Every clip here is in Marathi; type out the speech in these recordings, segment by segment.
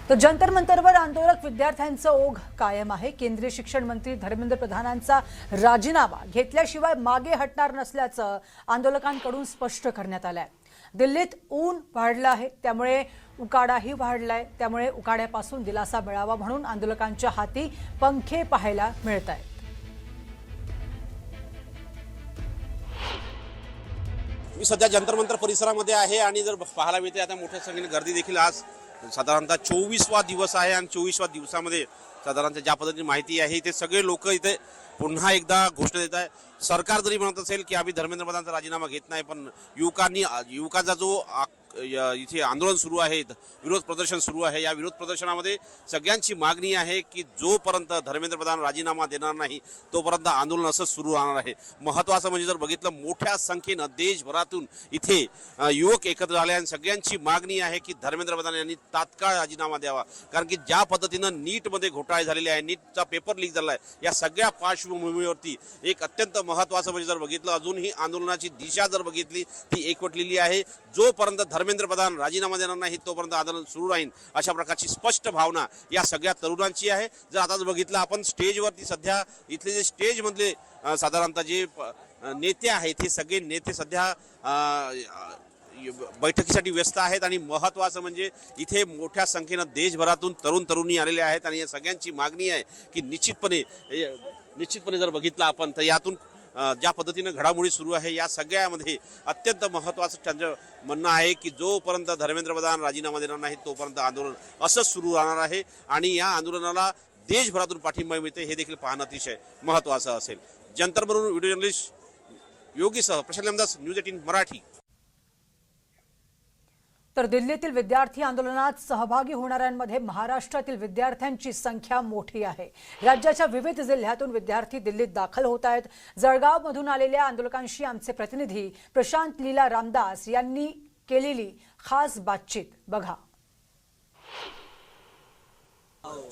तो जंतर मंतरवर आंदोलक विद्यार्थ्यांचा ओघ कायम आहे। केंद्रीय शिक्षण मंत्री धर्मेंद्र प्रधानांचा राजीनामा घेतल्याशिवाय मागे हटणार नसल्याचं आंदोलकांकडून स्पष्ट करण्यात आलंय। दिल्लीत ऊन वाढलं आहे, त्यामुळे उकाडाही वाढलाय। त्यामुळे उकाड्यापासून दिलासा मिळावा म्हणून आंदोलकांच्या हाती पंखे पाहायला मिळत आहेत। मी सध्या जंतर मंतर परिसरामध्ये आहे आणि जर पाहायला मिळते आता मोठ्या संख्येने गर्दी देखील आज साधारणतः 24वा दिवस आहे आणि 24व्या दिवसामध्ये साधारणतः ज्या पद्धतीने माहिती आहे ते सगळे लोक इथे पुन्हा एकदा घोषणा देत आहे। सरकार जरी म्हणत असेल की आम्ही धर्मेंद्र प्रधानचा राजीनामा घेत नाही, पण युवकांचा जो इथे आंदोलन सुरू आहे, विरोध प्रदर्शन सुरू आहे, या विरोध प्रदर्शनामध्ये सगळ्यांची मागणी आहे की जोपर्यंत धर्मेंद्र प्रधान राजीनामा देणार नाही तोपर्यंत आंदोलन असंच सुरू राहणार आहे। महत्त्वाचं म्हणजे जर बघितलं मोठ्या संख्येनं देशभरातून इथे युवक एकत्र आले आणि सगळ्यांची मागणी आहे की धर्मेंद्र प्रधान यांनी तात्काळ राजीनामा द्यावा। कारण की ज्या पद्धतीनं नीटमध्ये घोटाळे झालेले आहे, नीटचा पेपर लीक झाला आहे, या सगळ्या पार्श्वभूमीवरती एक अत्यंत महत्त्वाचं म्हणजे जर बघितलं अजूनही आंदोलनाची दिशा जर बघितली ती एकवटलेली आहे। जोपर्यंत धर्मेंद्र प्रधान राजीनामा देणार नाही तोपर्यंत आंदोलन सुरू राहील, अशा प्रकारची स्पष्ट भावना या सगळ्या तरुणांची आहे। जर आता बघितलं आपण स्टेजवरती सध्या इथले जे स्टेजमधले साधारणतः जे नेते आहेत हे सगळे नेते सध्या बैठकीसाठी व्यस्त आहेत आणि महत्त्वाचं म्हणजे इथे मोठ्या संख्येनं देशभरातून तरुणी आलेले आहेत आणि या सगळ्यांची मागणी आहे की निश्चितपणे जर बघितलं आपण तर यातून ज्या पद्धतीने घडामोडी सुरू आहे या सगळ्यामध्ये अत्यंत महत्त्वाचं त्यांचं म्हणणं आहे की जोपर्यंत धर्मेंद्र प्रधान राजीनामा देणार नाही तोपर्यंत आंदोलन असंच सुरू राहणार आहे आणि या आंदोलनाला देशभरातून पाठिंबा मिळते हे देखील पाहणं अतिशय महत्त्वाचं असेल। जंतरमधून व्हिडिओ जर्नलिस्ट योगीसह प्रशांत लेमदास, न्यूज 18 मराठी। तर दिल्लीतील विद्यार्थी आंदोलनात सहभागी होणाऱ्यांमध्ये महाराष्ट्रातील विद्यार्थ्यांची संख्या मोठी आहे। राज्याच्या विविध जिल्ह्यातून विद्यार्थी दिल्लीत दाखल होत आहेत। जळगावमधून आलेल्या आंदोलकांशी आमचे प्रतिनिधी प्रशांत लीला रामदास यांनी केलेली खास बातचीत बघा।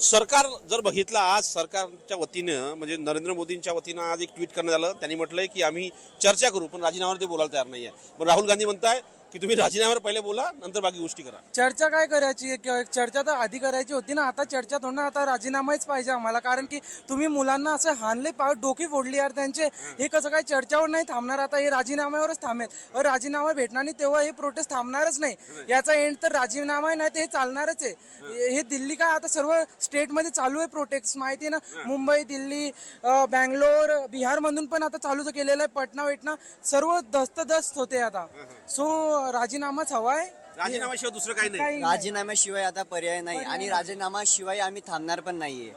सरकार जर बघितलं आज सरकारच्या वतीनं म्हणजे नरेंद्र मोदींच्या वतीनं आज एक ट्विट करण्यात आलं। त्यांनी म्हटलंय की आम्ही चर्चा करू पण राजीनाम्यावर ते बोलायला तयार नाहीये। पण राहुल गांधी म्हणताय की तुम्ही राजीनाम्यावर पहिले बोला नंतर बाकी गोष्टी करा। चर्चा काय करायची, चर्चा तर आधी करायची होती ना, आता चर्चा थोडं ना, आता राजीनामाच पाहिजे आम्हाला। कारण की तुम्ही मुलांना असं हानले डोकी फोडली यार त्यांचे, हे कसं काय चर्चावर नाही थांबणार, आता हे राजीनाम्यावरच थांबेल। राजीनामा भेटणार नाही तेव्हा हे प्रोटेस्ट थांबणारच नाही। याचा एंड तर राजीनामा नाही तर हे चालणारच आहे। हे दिल्ली काय आता सर्व स्टेटमध्ये चालू आहे प्रोटेस्ट, माहिती आहे ना, मुंबई, दिल्ली, बँगलोर, बिहार मधून पण आता चालू केलेलं आहे, पटना वेटना सर्व दस्तदस्त होते आता। सो राजीनामाच हवाय, राजीनाम्याशिवाय दुसरं काही नाही। राजीनाम्याशिवाय आता पर्याय नाही आणि राजीनामाशिवाय आम्ही थांबणार पण नाहीये।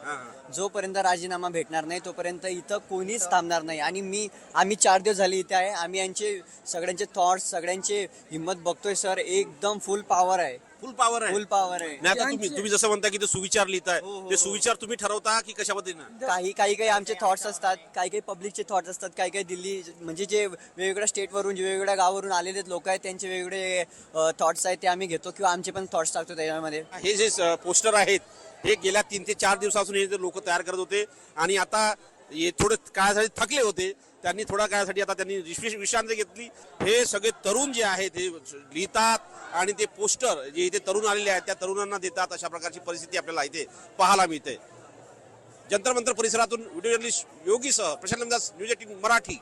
जोपर्यंत राजीनामा भेटणार नाही तोपर्यंत इथं कोणीच थांबणार नाही। आणि आम्ही 4 दिवस झाले इथे आहे, आम्ही यांचे सगळ्यांचे थॉट्स, सगळ्यांचे हिंमत बघतोय सर, एकदम फुल पॉवर आहे। फुल पॉवर आहे। नाही आता तुम्ही जसं म्हणता की ते सुविचार लिहिताय, ते सुविचार तुम्ही ठरवता की कशा पद्धतीनं? काही आमचे थॉट्स असतात, काही पब्लिकचे थॉट्स असतात, काही दिल्ली म्हणजे जे वेगवेगळ्या स्टेटवरून, वेगवेगळ्या गावावरून आलेले लोक आहेत त्यांचे वेगवेगळे थॉट्स आहेत ते आम्ही घेतो किंवा आमचे पण थॉट्स टाकतो त्याच्यामध्ये। हे जे पोस्टर आहेत हे गेल्या 3 ते 4 दिवसापासून हे लोक तयार करत होते आणि आता हे थोडं काळासाठी थकले होते, त्यांनी थोड्या काळासाठी आता त्यांनी विश्रांती घेतली। हे सगळे तरुण जे आहेत ते लिहितात आणि ते पोस्टर जे इथे तरुण आलेले आहेत त्या तरुणांना देतात, अशा प्रकारची परिस्थिती आपल्याला इथे पाहायला मिळते। जंतर मंतर परिसरातून व्हिडिओ जर्नलिस्ट योगीसह प्रशांत लेमदास, न्यूज 18 मराठी।